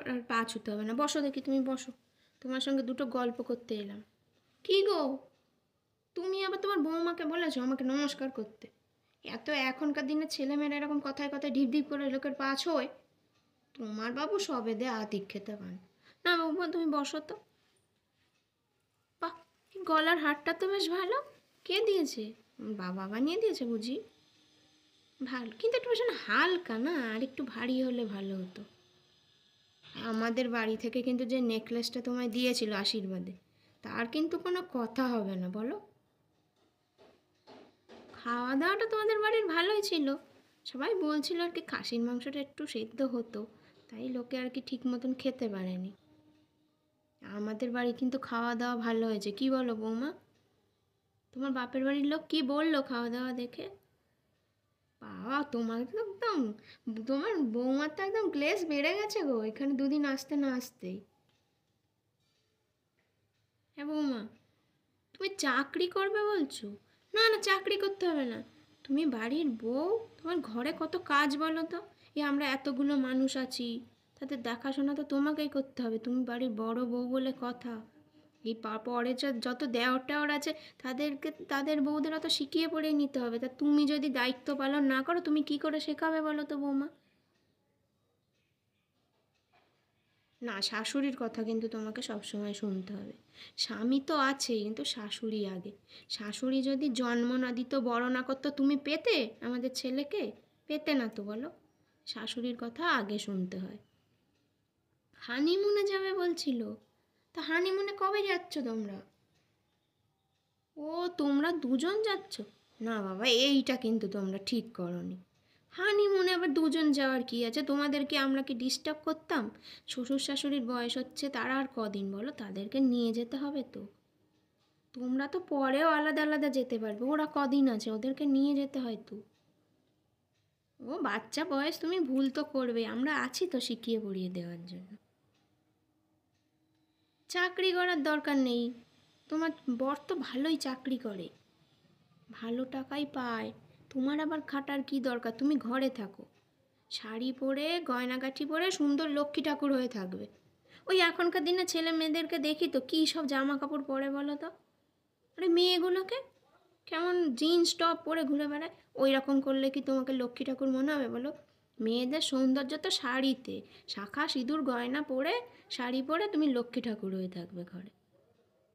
আর পা ছুতে হবে না। বসো দেখি, তুমি বসো, তোমার সঙ্গে দুটো গল্প করতে এলাম। কি গো, তুমি আবার তোমার বৌমাকে বলেছো আমাকে নমস্কার করতে? এত এখনকার দিনে ছেলেমেয়েরা এরকম কথায় কথায় ঢিপ ঢিপ করে লোকের পা ছোয়। তোমার বাবু সবে দে আতিক খেতে পান না। বৌমা তুমি বসো তো। বাহ, এই গলার হারটা তো বেশ ভালো। কে দিয়েছে? বাবা বানিয়ে দিয়েছে বুঝি? ভালো, কিন্তু একটু ভীষণ হালকা না, আর একটু ভারী হলে ভালো হতো। আমাদের বাড়ি থেকে কিন্তু যে নেকলেসটা তোমায় দিয়েছিল আশীর্বাদে, তার কিন্তু কোনো কথা হবে না বলো। খাওয়া দাওয়াটা তোমাদের বাড়ির ভালোই ছিল। সবাই বলছিল আর কি খাসির মাংসটা একটু সেদ্ধ হতো, তাই লোকে আর কি ঠিক মতন খেতে পারেনি। আমাদের বাড়ি কিন্তু খাওয়া দাওয়া ভালো হয়েছে, কি বলো বৌমা? তোমার বাপের বাড়ির লোক কি বললো খাওয়া দাওয়া দেখে? বাবা, তোমার তো একদম, তোমার বৌমার তো একদম গ্লেজ বেড়ে গেছে গো, এখানে দুদিন আসতে না আসতেই। হ্যাঁ বৌমা, তুমি চাকরি করবে বলছো? না না, চাকরি করতে হবে না। তুমি বাড়ির বউ, তোমার ঘরে কত কাজ বলো তো। আমরা এতগুলো মানুষ আছি, তাদের দেখাশোনা তো তোমাকেই করতে হবে, তুমি বাড়ির বড় বউ বলে কথা। পরে যত দেওর টেওর আছে, তাদেরকে, তাদের বউদের অত শিখিয়ে পড়িয়ে নিতে হবে। তা তুমি যদি দায়িত্ব পালন না করো, তুমি কি করে শেখাবে বলো তো বৌমা? না, শাশুড়ির কথা কিন্তু তোমাকে সবসময় শুনতে হবে। স্বামী তো আছেই, কিন্তু শাশুড়ি আগে। শাশুড়ি যদি জন্ম না দিত, বড় না করতো, তুমি পেতে আমাদের ছেলেকে? পেতে না তো বলো। শাশুড়ির কথা আগে শুনতে হয়। হানিমুনে যাবে বলছিল? তা হানিমুনে কবে যাচ্ছ তোমরা? ও, তোমরা দুজন যাচ্ছ? না বাবা, এইটা কিন্তু তোমরা ঠিক করনি। হানিমুনে আবার দুজন যাওয়ার কি আছে? তোমাদেরকে আমরা কি ডিস্টার্ব করতাম? শ্বশুর শাশুড়ির বয়স হচ্ছে, তারা আর কদিন বলো, তাদেরকে নিয়ে যেতে হবে তো। তোমরা তো পরেও আলাদা আলাদা যেতে পারবে, ওরা কদিন আছে, ওদেরকে নিয়ে যেতে হয় তো। ও বাচ্চা বয়স, তুমি ভুল তো করবে, আমরা আছি তো শিখিয়ে পড়িয়ে দেওয়ার জন্য। চাকরি করার দরকার নেই, তোমার বর তো ভালোই চাকরি করে, ভালো টাকাই পায়। তোমার আবার খাটার কি দরকার? তুমি ঘরে থাকো, শাড়ি পরে গয়নাগাঠি পরে সুন্দর লক্ষ্মী ঠাকুর হয়ে থাকবে। ওই এখনকার দিনে ছেলে মেয়েদেরকে দেখি তো কী সব জামা কাপড় পরে বলো তো। আরে মেয়েগুলোকে কেমন জিন্স টপ পরে ঘুরে বেড়ায়, ওই রকম করলে কি তোমাকে লক্ষ্মী ঠাকুর মনে হবে বলো? মেয়েদের সৌন্দর্য তো শাড়িতে, শাঁখা সিঁদুর গয়না পরে, শাড়ি পরে তুমি লক্ষ্মী ঠাকুর হয়ে থাকবে ঘরে।